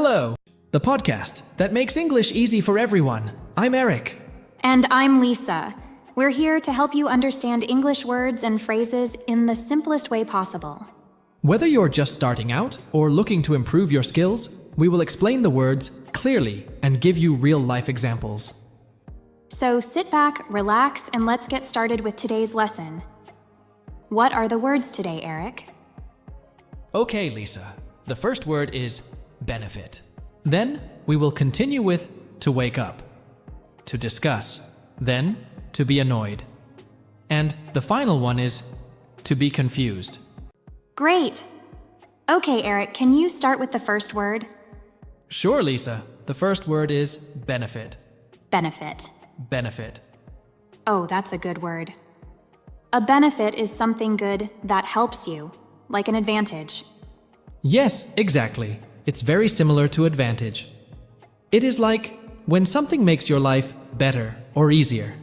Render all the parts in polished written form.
Hello, the podcast that makes English easy for everyone. I'm Eric. And I'm Lisa. We're here to help you understand English words and phrases in the simplest way possible. Whether you're just starting out or looking to improve your skills, we will explain the words clearly and give you real-life examples. So sit back, relax, and let's get started with today's lesson. What are the words today, Eric? Okay, Lisa. The first word is benefit. Then we will continue with to wake up, to discuss, then to be annoyed. And the final one is to be confused. Great! Okay, Eric, can you start with the first word? Sure, Lisa. The first word is benefit. Benefit. Benefit. Oh, that's a good word. A benefit is something good that helps you, like an advantage. Yes, exactly. It's very similar to advantage. It is like when something makes your life better or easier.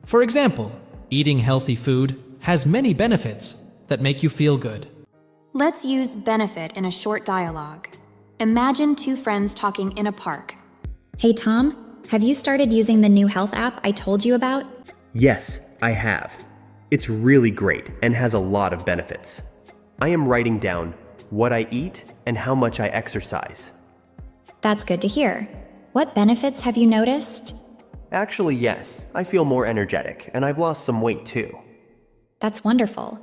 For example, eating healthy food has many benefits that make you feel good. Let's use benefit in a short dialogue. Imagine two friends talking in a park. Hey Tom, have you started using the new health app I told you about? Yes, I have. It's really great and has a lot of benefits. I am writing down what I eat and how much I exercise. That's good to hear. What benefits have you noticed? Actually, yes, I feel more energetic and I've lost some weight too. That's wonderful.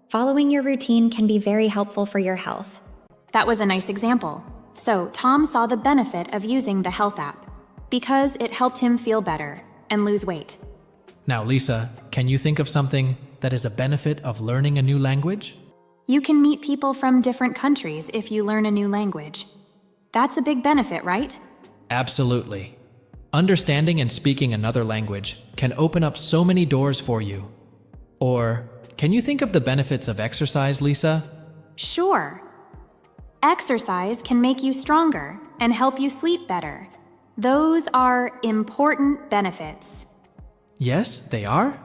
Following your routine can be very helpful for your health. That was a nice example. So, Tom saw the benefit of using the health app because it helped him feel better and lose weight. Now, Lisa, can you think of something that is a benefit of learning a new language? You can meet people from different countries if you learn a new language. That's a big benefit, right? Absolutely. Understanding and speaking another language can open up so many doors for you. Or, can you think of the benefits of exercise, Lisa? Sure. Exercise can make you stronger and help you sleep better. Those are important benefits. Yes, they are.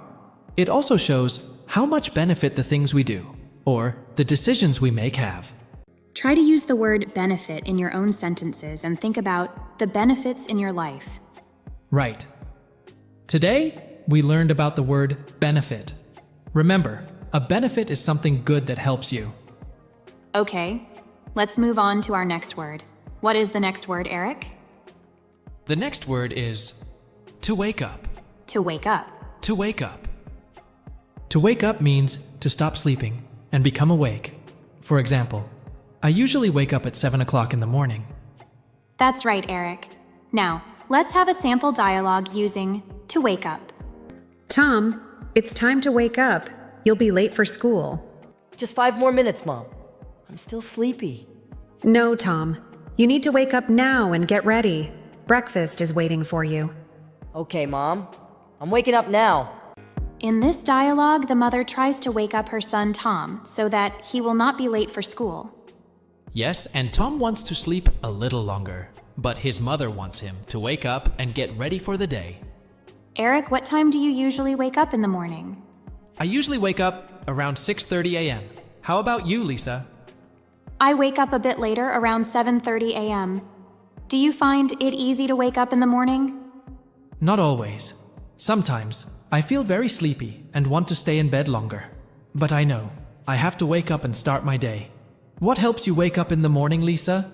It also shows how much benefit the things we do, or the decisions we make have. Try to use the word benefit in your own sentences and think about the benefits in your life. Right. Today, we learned about the word benefit. Remember, a benefit is something good that helps you. Okay, let's move on to our next word. What is the next word, Eric? The next word is to wake up. To wake up. To wake up. To wake up means to stop sleeping and become awake. For example, I usually wake up at 7 o'clock in the morning. That's right, Eric. Now, let's have a sample dialogue using to wake up. Tom, it's time to wake up. You'll be late for school. Just 5 more minutes, Mom. I'm still sleepy. No, Tom. You need to wake up now and get ready. Breakfast is waiting for you. Okay, Mom. I'm waking up now. In this dialogue, the mother tries to wake up her son Tom so that he will not be late for school. Yes, and Tom wants to sleep a little longer, but his mother wants him to wake up and get ready for the day. Eric, what time do you usually wake up in the morning? I usually wake up around 6:30 a.m. How about you, Lisa? I wake up a bit later, around 7:30 a.m. Do you find it easy to wake up in the morning? Not always. Sometimes I feel very sleepy and want to stay in bed longer. But I know I have to wake up and start my day. What helps you wake up in the morning, Lisa?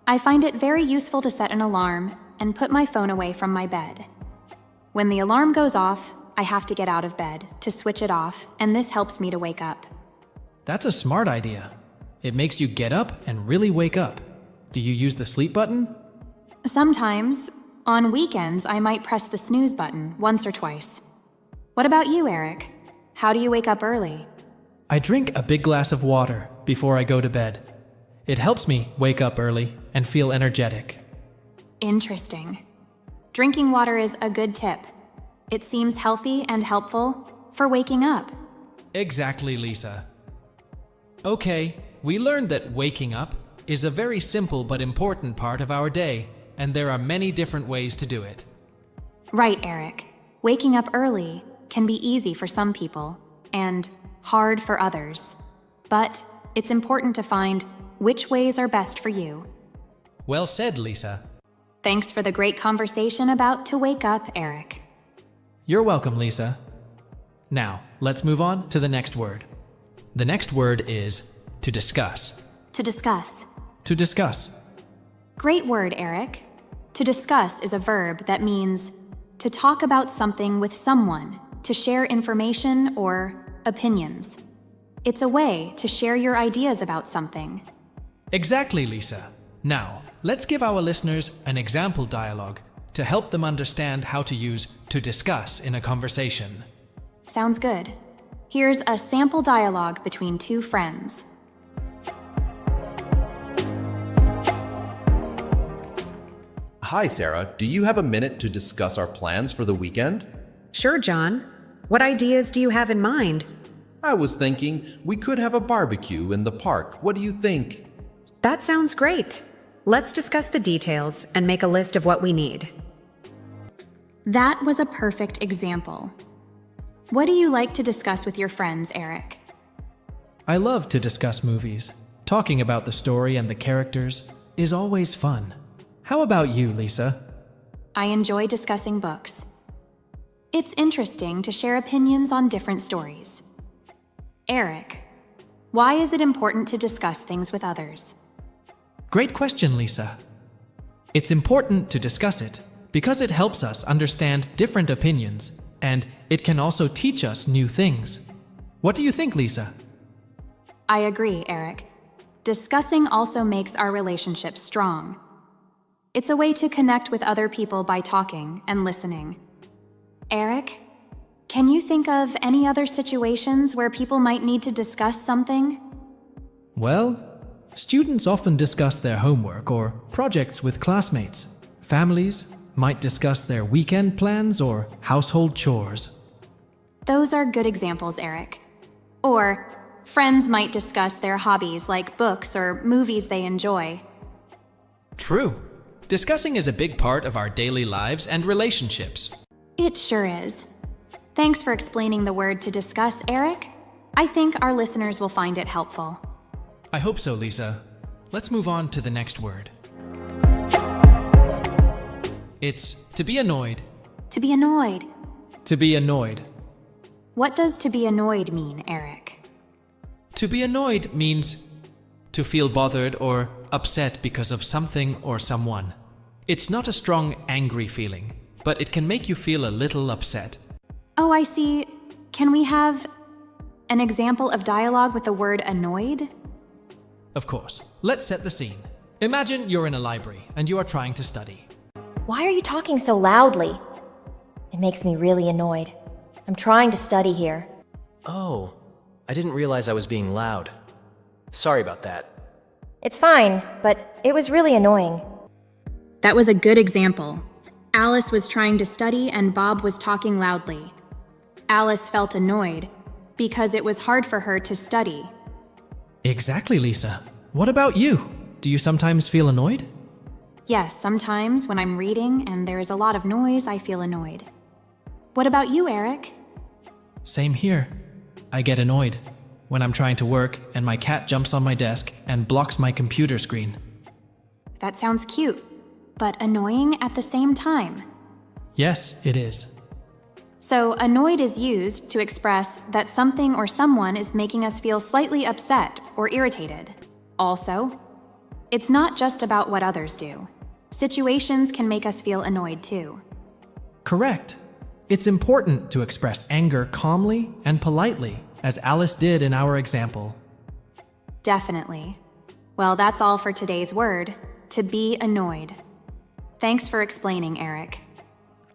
I find it very useful to set an alarm and put my phone away from my bed. When the alarm goes off, I have to get out of bed to switch it off, and this helps me to wake up. That's a smart idea. It makes you get up and really wake up. Do you use the sleep button? Sometimes, on weekends, I might press the snooze button once or twice. What about you, Eric? How do you wake up early? I drink a big glass of water before I go to bed. It helps me wake up early and feel energetic. Interesting. Drinking water is a good tip. It seems healthy and helpful for waking up. Exactly, Lisa. Okay, we learned that waking up is a very simple but important part of our day, and there are many different ways to do it. Right, Eric. Waking up early can be easy for some people and hard for others. But it's important to find which ways are best for you. Well said, Lisa. Thanks for the great conversation about to wake up, Eric. You're welcome, Lisa. Now, let's move on to the next word. The next word is to discuss. To discuss. To discuss. Great word, Eric. To discuss is a verb that means to talk about something with someone, to share information or opinions. It's a way to share your ideas about something. Exactly, Lisa. Now, let's give our listeners an example dialogue to help them understand how to use to discuss in a conversation. Sounds good. Here's a sample dialogue between two friends. Hi, Sarah. Do you have a minute to discuss our plans for the weekend? Sure, John. What ideas do you have in mind? I was thinking we could have a barbecue in the park. What do you think? That sounds great. Let's discuss the details and make a list of what we need. That was a perfect example. What do you like to discuss with your friends, Eric? I love to discuss movies. Talking about the story and the characters is always fun. How about you, Lisa? I enjoy discussing books. It's interesting to share opinions on different stories. Eric, why is it important to discuss things with others? Great question, Lisa. It's important to discuss it because it helps us understand different opinions, and it can also teach us new things. What do you think, Lisa? I agree, Eric. Discussing also makes our relationship strong. It's a way to connect with other people by talking and listening. Eric, can you think of any other situations where people might need to discuss something? Well, students often discuss their homework or projects with classmates. Families might discuss their weekend plans or household chores. Those are good examples, Eric. Or, friends might discuss their hobbies like books or movies they enjoy. True. Discussing is a big part of our daily lives and relationships. It sure is. Thanks for explaining the word to discuss, Eric. I think our listeners will find it helpful. I hope so, Lisa. Let's move on to the next word. It's to be annoyed. To be annoyed. To be annoyed. What does to be annoyed mean, Eric? To be annoyed means to feel bothered or upset because of something or someone. It's not a strong, angry feeling, but it can make you feel a little upset. Oh, I see. Can we have an example of dialogue with the word annoyed? Of course. Let's set the scene. Imagine you're in a library and you are trying to study. Why are you talking so loudly? It makes me really annoyed. I'm trying to study here. Oh, I didn't realize I was being loud. Sorry about that. It's fine, but it was really annoying. That was a good example. Alice was trying to study and Bob was talking loudly. Alice felt annoyed because it was hard for her to study. Exactly, Lisa. What about you? Do you sometimes feel annoyed? Yes, sometimes when I'm reading and there is a lot of noise, I feel annoyed. What about you, Eric? Same here. I get annoyed when I'm trying to work and my cat jumps on my desk and blocks my computer screen. That sounds cute, but annoying at the same time. Yes, it is. So, annoyed is used to express that something or someone is making us feel slightly upset or irritated. Also, it's not just about what others do. Situations can make us feel annoyed too. Correct. It's important to express anger calmly and politely, as Alice did in our example. Definitely. Well, that's all for today's word, to be annoyed. Thanks for explaining, Eric.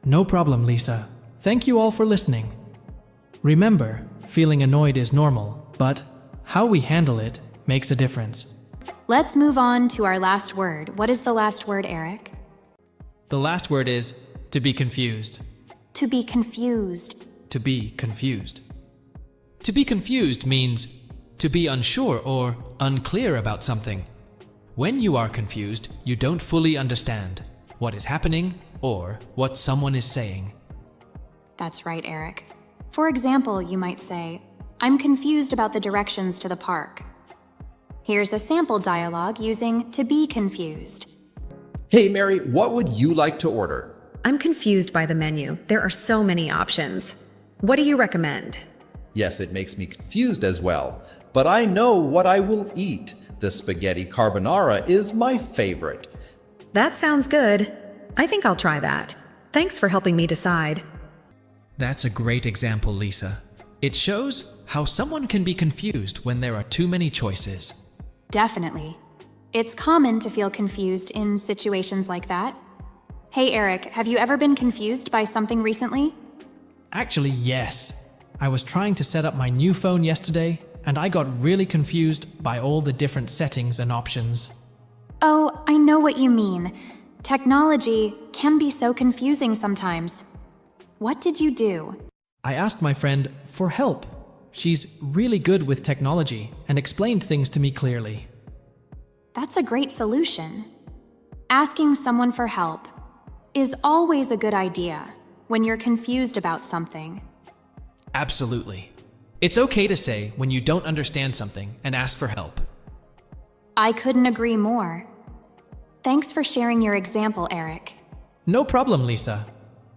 No problem, Lisa. Thank you all for listening. Remember, feeling annoyed is normal, but how we handle it makes a difference. Let's move on to our last word. What is the last word, Eric? The last word is to be confused. To be confused. To be confused. To be confused means to be unsure or unclear about something. When you are confused, you don't fully understand what is happening or what someone is saying. That's right, Eric. For example, you might say, I'm confused about the directions to the park. Here's a sample dialogue using to be confused. Hey Mary, what would you like to order? I'm confused by the menu. There are so many options. What do you recommend? Yes, it makes me confused as well, but I know what I will eat. The spaghetti carbonara is my favorite. That sounds good. I think I'll try that. Thanks for helping me decide. That's a great example, Lisa. It shows how someone can be confused when there are too many choices. Definitely. It's common to feel confused in situations like that. Hey Eric, have you ever been confused by something recently? Actually, yes. I was trying to set up my new phone yesterday, and I got really confused by all the different settings and options. Oh, I know what you mean. Technology can be so confusing sometimes. What did you do? I asked my friend for help. She's really good with technology and explained things to me clearly. That's a great solution. Asking someone for help is always a good idea when you're confused about something. Absolutely. It's okay to say when you don't understand something and ask for help. I couldn't agree more. Thanks for sharing your example, Eric. No problem, Lisa.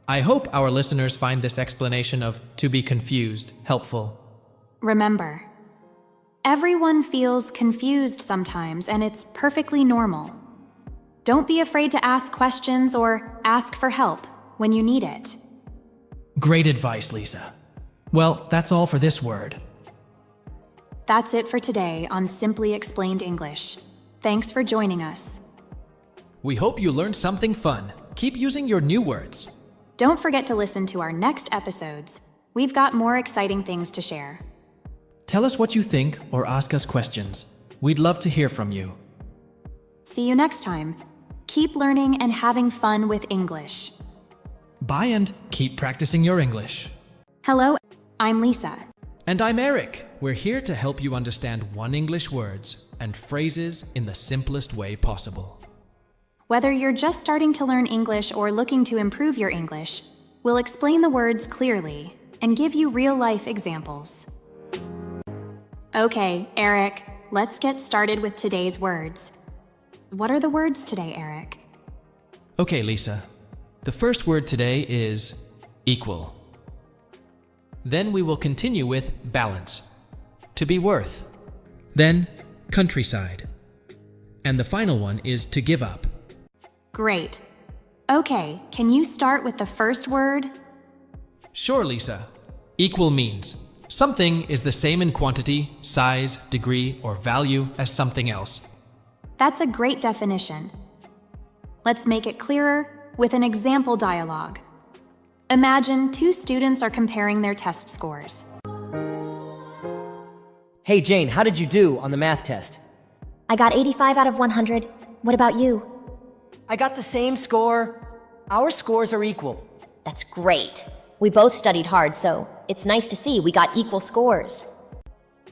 I hope our listeners find this explanation of to be confused helpful. Remember, everyone feels confused sometimes, and it's perfectly normal. Don't be afraid to ask questions or ask for help when you need it. Great advice, Lisa. Well, that's all for this word. That's it for today on Simply Explained English. Thanks for joining us. We hope you learned something fun. Keep using your new words. Don't forget to listen to our next episodes. We've got more exciting things to share. Tell us what you think or ask us questions. We'd love to hear from you. See you next time. Keep learning and having fun with English. Bye and keep practicing your English. Hello, I'm Lisa. And I'm Eric. We're here to help you understand one English words and phrases in the simplest way possible. Whether you're just starting to learn English or looking to improve your English, we'll explain the words clearly and give you real-life examples. Okay, Eric, let's get started with today's words. What are the words today, Eric? Okay, Lisa. The first word today is equal. Then we will continue with balance, to be worth. Then countryside. And the final one is to give up. Great. Okay, can you start with the first word? Sure, Lisa. Equal means something is the same in quantity, size, degree, or value as something else. That's a great definition. Let's make it clearer with an example dialogue. Imagine two students are comparing their test scores. Hey Jane, how did you do on the math test? I got 85 out of 100. What about you? I got the same score. Our scores are equal. That's great. We both studied hard, so it's nice to see we got equal scores.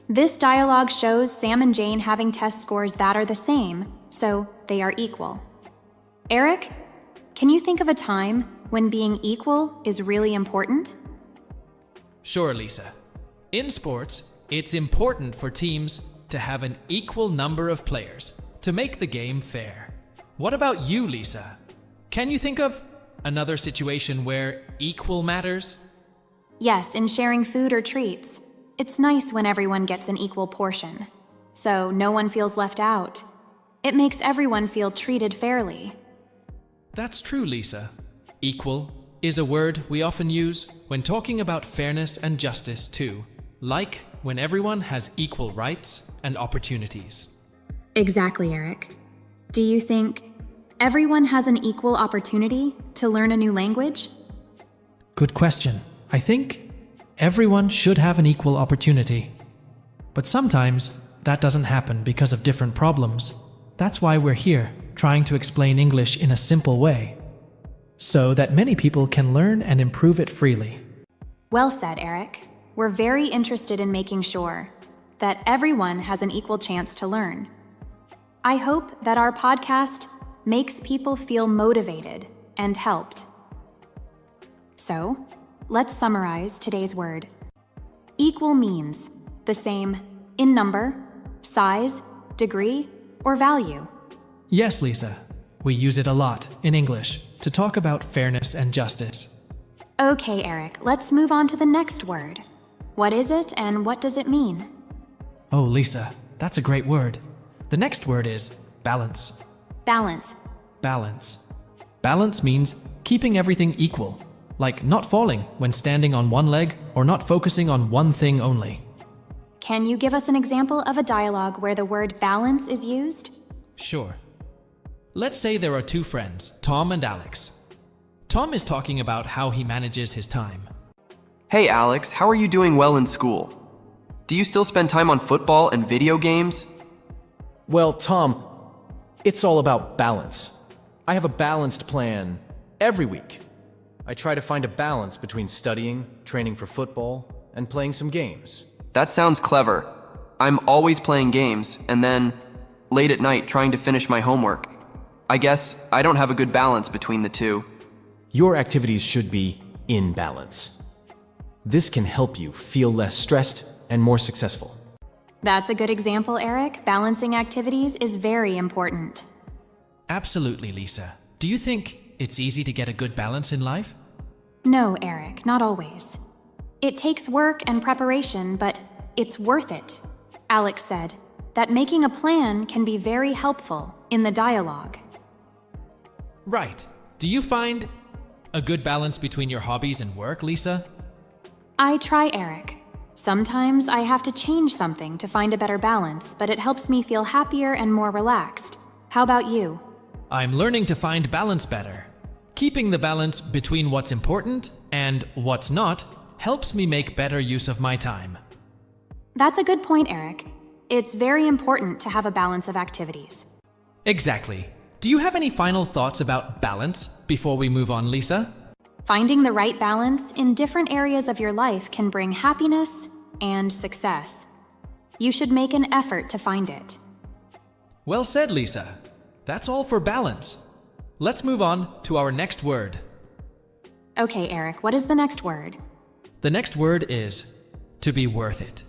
This dialogue shows Sam and Jane having test scores that are the same, so they are equal. Eric, can you think of a time when being equal is really important? Sure, Lisa. In sports, it's important for teams to have an equal number of players to make the game fair. What about you, Lisa? Can you think of another situation where equal matters? Yes, in sharing food or treats. It's nice when everyone gets an equal portion, so no one feels left out. It makes everyone feel treated fairly. That's true, Lisa. Equal is a word we often use when talking about fairness and justice too, like when everyone has equal rights and opportunities. Exactly, Eric. Do you think everyone has an equal opportunity to learn a new language? Good question. I think everyone should have an equal opportunity. But sometimes that doesn't happen because of different problems. That's why we're here, trying to explain English in a simple way, so that many people can learn and improve it freely. Well said, Eric. We're very interested in making sure that everyone has an equal chance to learn. I hope that our podcast makes people feel motivated and helped. So, let's summarize today's word. Equal means the same in number, size, degree, or value. Yes, Lisa. We use it a lot in English to talk about fairness and justice. Okay, Eric, let's move on to the next word. What is it and what does it mean? Oh, Lisa, that's a great word. The next word is balance. Balance. Balance. Balance means keeping everything equal, like not falling when standing on one leg or not focusing on one thing only. Can you give us an example of a dialogue where the word balance is used? Sure. Let's say there are two friends, Tom and Alex. Tom is talking about how he manages his time. Hey Alex, how are you doing well in school? Do you still spend time on football and video games? Well, Tom, it's all about balance. I have a balanced plan every week. I try to find a balance between studying, training for football, and playing some games. That sounds clever. I'm always playing games, and then, late at night, trying to finish my homework. I guess I don't have a good balance between the two. Your activities should be in balance. This can help you feel less stressed and more successful. That's a good example, Eric. Balancing activities is very important. Absolutely, Lisa. Do you think it's easy to get a good balance in life? No, Eric, not always. It takes work and preparation, but it's worth it. Alex said that making a plan can be very helpful in the dialogue. Right. Do you find a good balance between your hobbies and work, Lisa? I try, Eric. Sometimes I have to change something to find a better balance, but it helps me feel happier and more relaxed. How about you? I'm learning to find balance better. Keeping the balance between what's important and what's not helps me make better use of my time. That's a good point, Eric. It's very important to have a balance of activities. Exactly. Do you have any final thoughts about balance before we move on, Lisa? Finding the right balance in different areas of your life can bring happiness and success. You should make an effort to find it. Well said, Lisa. That's all for balance. Let's move on to our next word. Okay, Eric, what is the next word? The next word is to be worth it.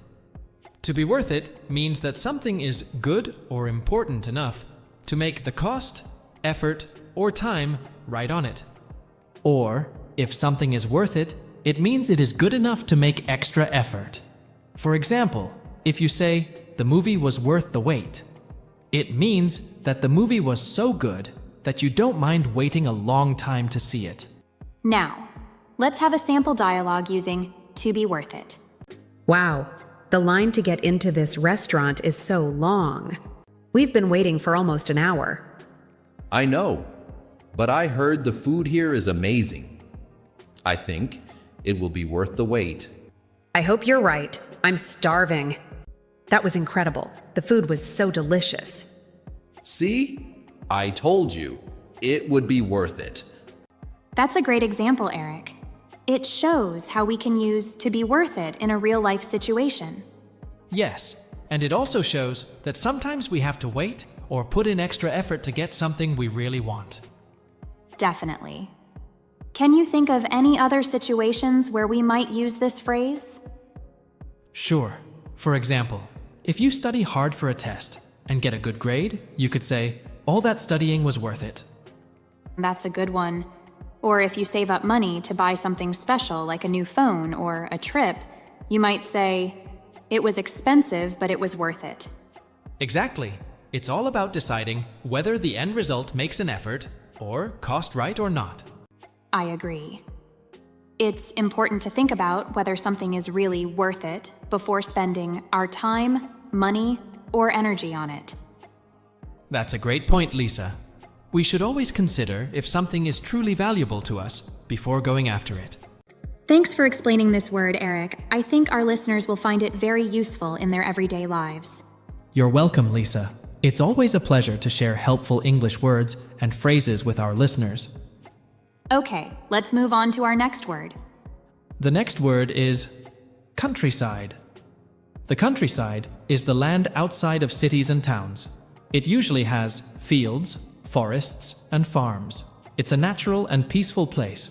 To be worth it means that something is good or important enough to make the cost, effort, or time right on it. Or, if something is worth it, it means it is good enough to make extra effort. For example, if you say, the movie was worth the wait, it means that the movie was so good that you don't mind waiting a long time to see it. Now, let's have a sample dialogue using to be worth it. Wow, the line to get into this restaurant is so long. We've been waiting for almost an hour. I know, but I heard the food here is amazing. I think it will be worth the wait. I hope you're right. I'm starving. That was incredible. The food was so delicious. See? I told you, it would be worth it. That's a great example, Eric. It shows how we can use to be worth it in a real-life situation. Yes, and it also shows that sometimes we have to wait or put in extra effort to get something we really want. Definitely. Can you think of any other situations where we might use this phrase? Sure. For example, if you study hard for a test and get a good grade, you could say, all that studying was worth it. That's a good one. Or if you save up money to buy something special like a new phone or a trip, you might say, it was expensive, but it was worth it. Exactly. It's all about deciding whether the end result makes an effort or cost right or not. I agree. It's important to think about whether something is really worth it before spending our time, money, or energy on it. That's a great point, Lisa. We should always consider if something is truly valuable to us before going after it. Thanks for explaining this word, Eric. I think our listeners will find it very useful in their everyday lives. You're welcome, Lisa. It's always a pleasure to share helpful English words and phrases with our listeners. Okay, let's move on to our next word. The next word is countryside. The countryside is the land outside of cities and towns. It usually has fields, forests, and farms. It's a natural and peaceful place.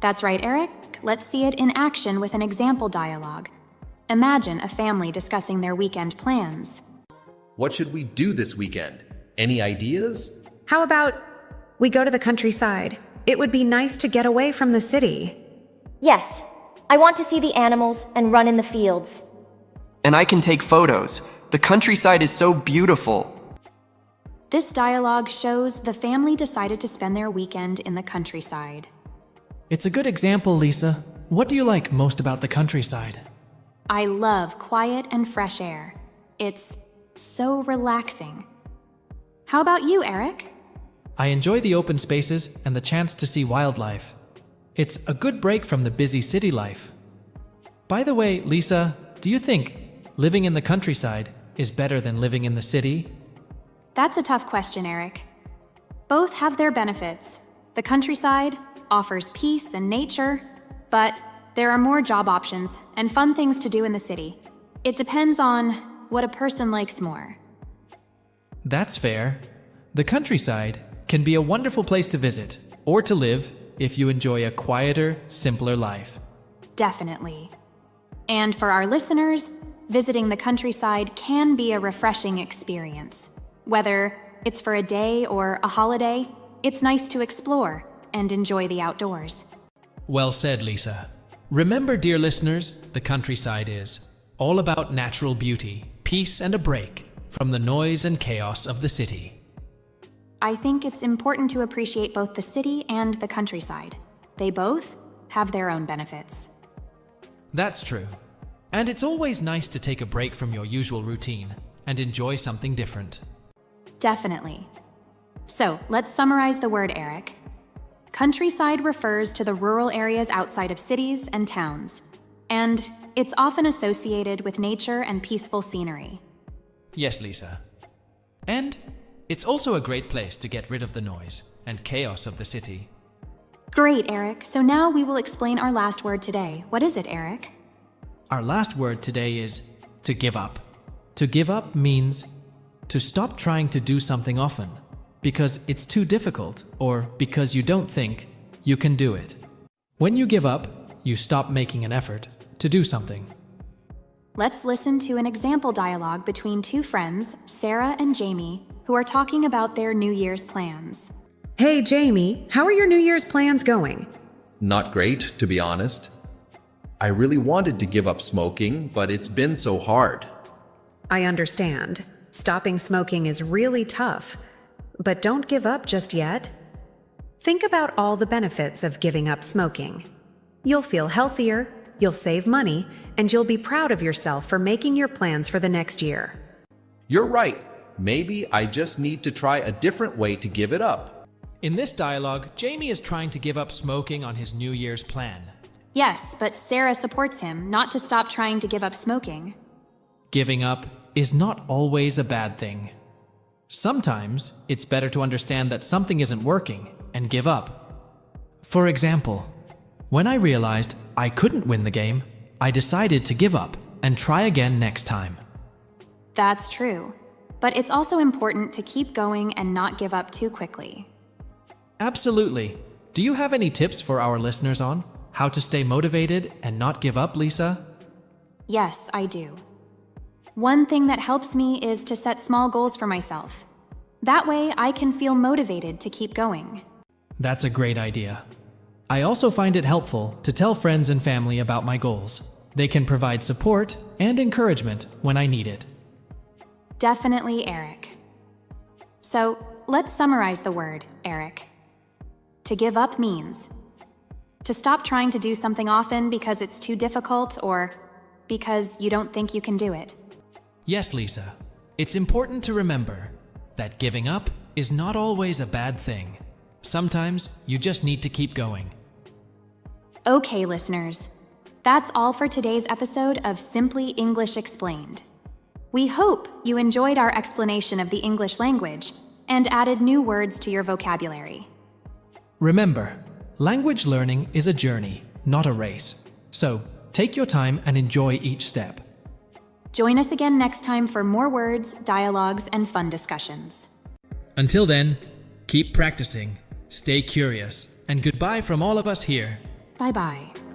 That's right, Eric. Let's see it in action with an example dialogue. Imagine a family discussing their weekend plans. What should we do this weekend? Any ideas? How about We go to the countryside. It would be nice to get away from the city. Yes, I want to see the animals and run in the fields. And I can take photos. The countryside is so beautiful. This dialogue shows the family decided to spend their weekend in the countryside. It's a good example, Lisa. What do you like most about the countryside? I love quiet and fresh air. It's so relaxing. How about you, Eric? I enjoy the open spaces and the chance to see wildlife. It's a good break from the busy city life. By the way, Lisa, do you think living in the countryside is better than living in the city? That's a tough question, Eric. Both have their benefits. The countryside offers peace and nature, but there are more job options and fun things to do in the city. It depends on what a person likes more. That's fair. The countryside can be a wonderful place to visit or to live if you enjoy a quieter, simpler life. Definitely. And for our listeners, visiting the countryside can be a refreshing experience. Whether it's for a day or a holiday, it's nice to explore and enjoy the outdoors. Well said, Lisa. Remember, dear listeners, the countryside is all about natural beauty, peace, and a break from the noise and chaos of the city. I think it's important to appreciate both the city and the countryside. They both have their own benefits. That's true. And it's always nice to take a break from your usual routine and enjoy something different. Definitely. So, let's summarize the word, Eric. Countryside refers to the rural areas outside of cities and towns, and it's often associated with nature and peaceful scenery. Yes, Lisa. And it's also a great place to get rid of the noise and chaos of the city. Great, Eric. So now we will explain our last word today. What is it, Eric? Our last word today is to give up. To give up means to stop trying to do something often because it's too difficult or because you don't think you can do it. When you give up, you stop making an effort to do something. Let's listen to an example dialogue between two friends, Sarah and Jamie, who are talking about their New Year's plans. Hey, Jamie, how are your New Year's plans going? Not great, to be honest. I really wanted to give up smoking, but it's been so hard. I understand. Stopping smoking is really tough, but don't give up just yet. Think about all the benefits of giving up smoking. You'll feel healthier, you'll save money, and you'll be proud of yourself for making your plans for the next year. You're right. Maybe I just need to try a different way to give it up. In this dialogue, Jamie is trying to give up smoking on his New Year's plan. Yes, but Sarah supports him not to stop trying to give up smoking. Giving up is not always a bad thing. Sometimes it's better to understand that something isn't working and give up. For example, when I realized I couldn't win the game, I decided to give up and try again next time. That's true, but it's also important to keep going and not give up too quickly. Absolutely. Do you have any tips for our listeners on how to stay motivated and not give up, Lisa? Yes, I do. One thing that helps me is to set small goals for myself. That way, I can feel motivated to keep going. That's a great idea. I also find it helpful to tell friends and family about my goals. They can provide support and encouragement when I need it. Definitely, Eric. So, let's summarize the word, Eric. To give up means to stop trying to do something often because it's too difficult or because you don't think you can do it. Yes, Lisa. It's important to remember that giving up is not always a bad thing. Sometimes you just need to keep going. Okay, listeners. That's all for today's episode of Simply English Explained. We hope you enjoyed our explanation of the English language and added new words to your vocabulary. Remember, language learning is a journey, not a race. So, take your time and enjoy each step. Join us again next time for more words, dialogues, and fun discussions. Until then, keep practicing, stay curious, and goodbye from all of us here. Bye-bye.